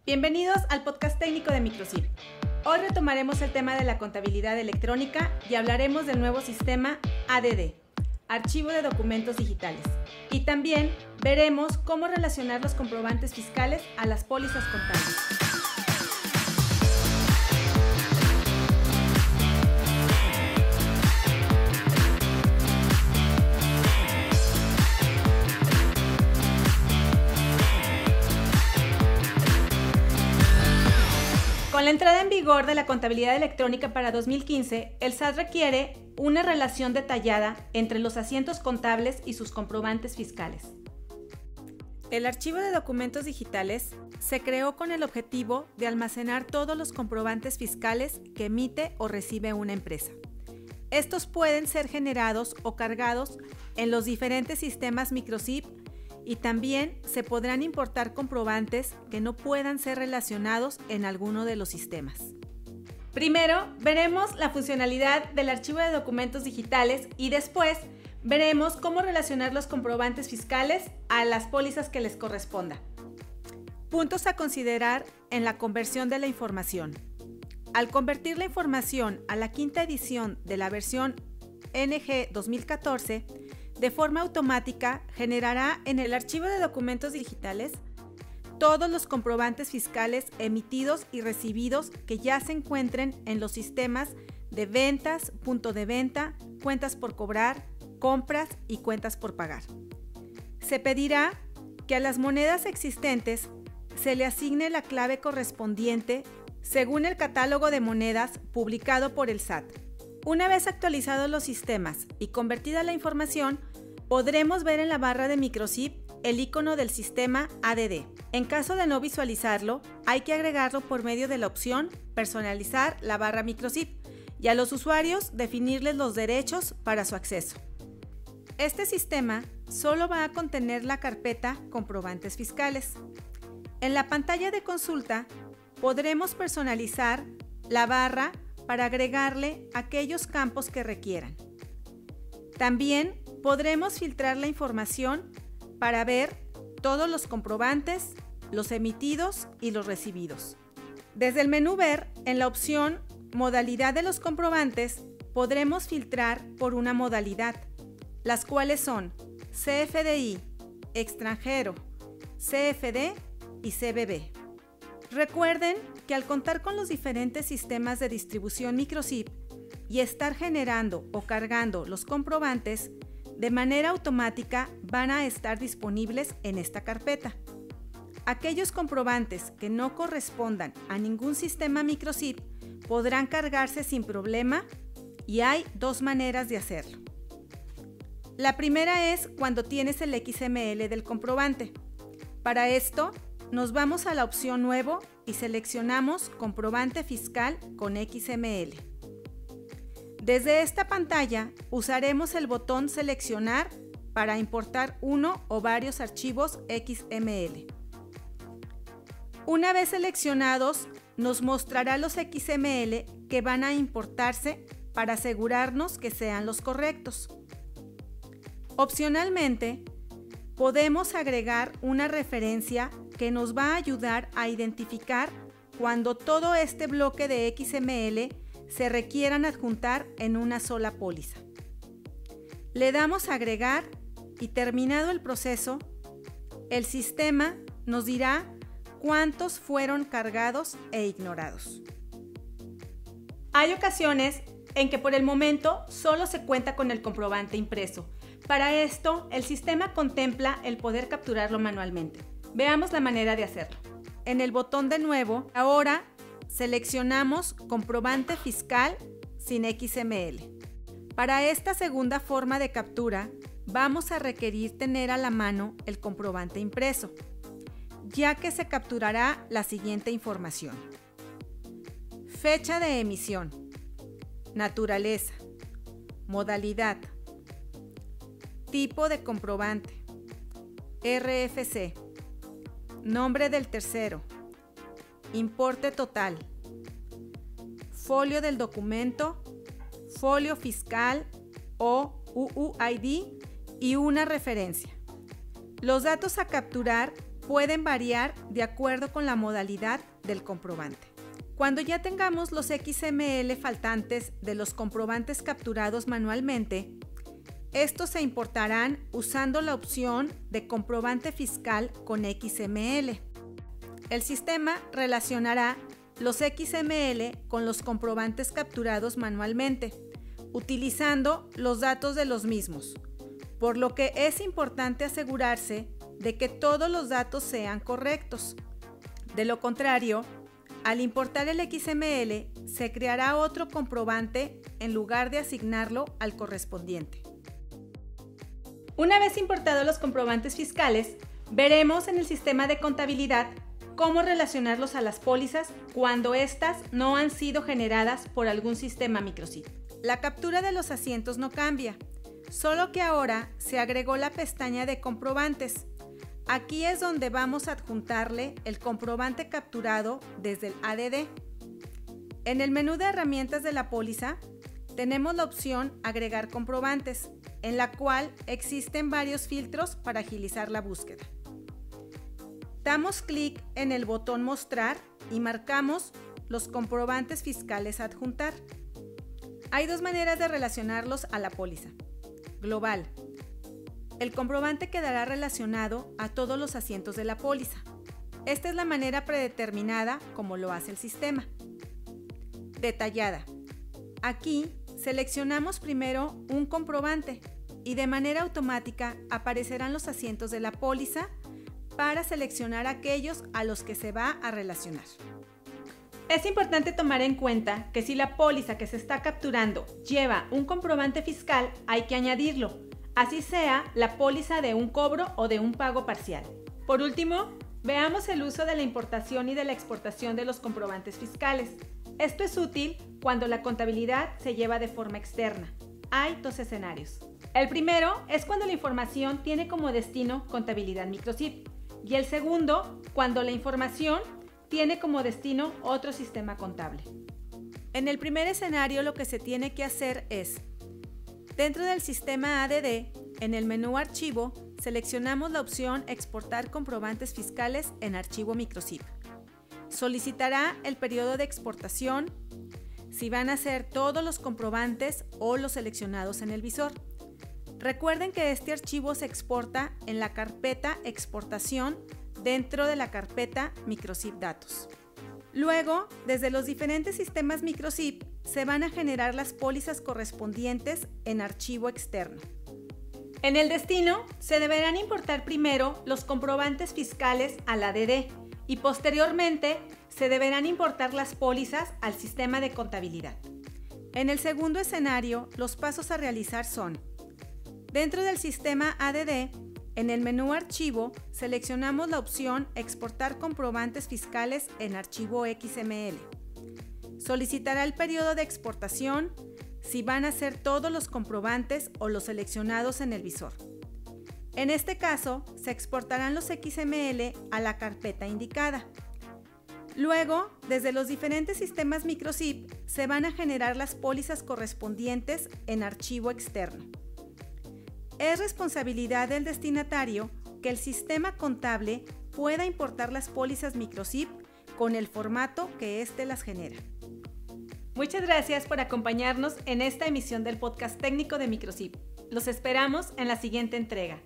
Bienvenidos al podcast técnico de Microsip. Hoy retomaremos el tema de la contabilidad electrónica y hablaremos del nuevo sistema ADD, Archivo de Documentos Digitales. Y también veremos cómo relacionar los comprobantes fiscales a las pólizas contables. Con la entrada en vigor de la contabilidad electrónica para 2015, el SAT requiere una relación detallada entre los asientos contables y sus comprobantes fiscales. El archivo de documentos digitales se creó con el objetivo de almacenar todos los comprobantes fiscales que emite o recibe una empresa. Estos pueden ser generados o cargados en los diferentes sistemas Microsip y también se podrán importar comprobantes que no puedan ser relacionados en alguno de los sistemas. Primero, veremos la funcionalidad del archivo de documentos digitales y después veremos cómo relacionar los comprobantes fiscales a las pólizas que les corresponda. Puntos a considerar en la conversión de la información. Al convertir la información a la quinta edición de la versión NG 2014, de forma automática generará en el archivo de documentos digitales todos los comprobantes fiscales emitidos y recibidos que ya se encuentren en los sistemas de ventas, punto de venta, cuentas por cobrar, compras y cuentas por pagar. Se pedirá que a las monedas existentes se le asigne la clave correspondiente según el catálogo de monedas publicado por el SAT. Una vez actualizados los sistemas y convertida la información, podremos ver en la barra de Microsip el icono del sistema ADD. En caso de no visualizarlo, hay que agregarlo por medio de la opción Personalizar la barra Microsip y a los usuarios definirles los derechos para su acceso. Este sistema solo va a contener la carpeta Comprobantes Fiscales. En la pantalla de consulta podremos personalizar la barra para agregarle aquellos campos que requieran. También podremos filtrar la información para ver todos los comprobantes, los emitidos y los recibidos. Desde el menú Ver, en la opción Modalidad de los comprobantes, podremos filtrar por una modalidad, las cuales son CFDI, extranjero, CFD y CBB. Recuerden que al contar con los diferentes sistemas de distribución Microsip y estar generando o cargando los comprobantes, de manera automática van a estar disponibles en esta carpeta. Aquellos comprobantes que no correspondan a ningún sistema Microsip podrán cargarse sin problema y hay dos maneras de hacerlo. La primera es cuando tienes el XML del comprobante. Para esto, nos vamos a la opción Nuevo y seleccionamos Comprobante Fiscal con XML. Desde esta pantalla usaremos el botón Seleccionar para importar uno o varios archivos XML. Una vez seleccionados, nos mostrará los XML que van a importarse para asegurarnos que sean los correctos. Opcionalmente, podemos agregar una referencia que nos va a ayudar a identificar cuando todo este bloque de XML se requieran adjuntar en una sola póliza. Le damos a agregar y terminado el proceso, el sistema nos dirá cuántos fueron cargados e ignorados. Hay ocasiones en que por el momento solo se cuenta con el comprobante impreso. Para esto, el sistema contempla el poder capturarlo manualmente. Veamos la manera de hacerlo. En el botón de nuevo, ahora seleccionamos Comprobante Fiscal sin XML. Para esta segunda forma de captura, vamos a requerir tener a la mano el comprobante impreso, ya que se capturará la siguiente información: fecha de emisión, naturaleza, modalidad, tipo de comprobante, RFC, nombre del tercero, importe total, folio del documento, folio fiscal o UUID y una referencia. Los datos a capturar pueden variar de acuerdo con la modalidad del comprobante. Cuando ya tengamos los XML faltantes de los comprobantes capturados manualmente, estos se importarán usando la opción de comprobante fiscal con XML. El sistema relacionará los XML con los comprobantes capturados manualmente, utilizando los datos de los mismos, por lo que es importante asegurarse de que todos los datos sean correctos. De lo contrario, al importar el XML, se creará otro comprobante en lugar de asignarlo al correspondiente. Una vez importados los comprobantes fiscales, veremos en el sistema de contabilidad cómo relacionarlos a las pólizas cuando éstas no han sido generadas por algún sistema microSIP. La captura de los asientos no cambia, solo que ahora se agregó la pestaña de comprobantes. Aquí es donde vamos a adjuntarle el comprobante capturado desde el ADD. En el menú de herramientas de la póliza, tenemos la opción Agregar comprobantes, en la cual existen varios filtros para agilizar la búsqueda. Damos clic en el botón Mostrar y marcamos los comprobantes fiscales a adjuntar. Hay dos maneras de relacionarlos a la póliza. Global. El comprobante quedará relacionado a todos los asientos de la póliza. Esta es la manera predeterminada como lo hace el sistema. Detallada. Aquí seleccionamos primero un comprobante y de manera automática aparecerán los asientos de la póliza para seleccionar aquellos a los que se va a relacionar. Es importante tomar en cuenta que si la póliza que se está capturando lleva un comprobante fiscal, hay que añadirlo, así sea la póliza de un cobro o de un pago parcial. Por último, veamos el uso de la importación y de la exportación de los comprobantes fiscales. Esto es útil cuando la contabilidad se lleva de forma externa. Hay dos escenarios. El primero es cuando la información tiene como destino contabilidad microSIP y el segundo cuando la información tiene como destino otro sistema contable. En el primer escenario lo que se tiene que hacer es, dentro del sistema ADD, en el menú Archivo, seleccionamos la opción Exportar comprobantes fiscales en archivo microSIP. Solicitará el periodo de exportación, si van a ser todos los comprobantes o los seleccionados en el visor. Recuerden que este archivo se exporta en la carpeta Exportación dentro de la carpeta microSIP Datos. Luego, desde los diferentes sistemas microSIP, se van a generar las pólizas correspondientes en archivo externo. En el destino, se deberán importar primero los comprobantes fiscales al ADD y posteriormente se deberán importar las pólizas al sistema de contabilidad. En el segundo escenario, los pasos a realizar son: dentro del sistema ADD, en el menú Archivo, seleccionamos la opción Exportar comprobantes fiscales en archivo XML. Solicitará el periodo de exportación, si van a ser todos los comprobantes o los seleccionados en el visor. En este caso, se exportarán los XML a la carpeta indicada. Luego, desde los diferentes sistemas microSIP, se van a generar las pólizas correspondientes en archivo externo. Es responsabilidad del destinatario que el sistema contable pueda importar las pólizas microSIP con el formato que éste las genera. Muchas gracias por acompañarnos en esta emisión del podcast técnico de microSIP. Los esperamos en la siguiente entrega.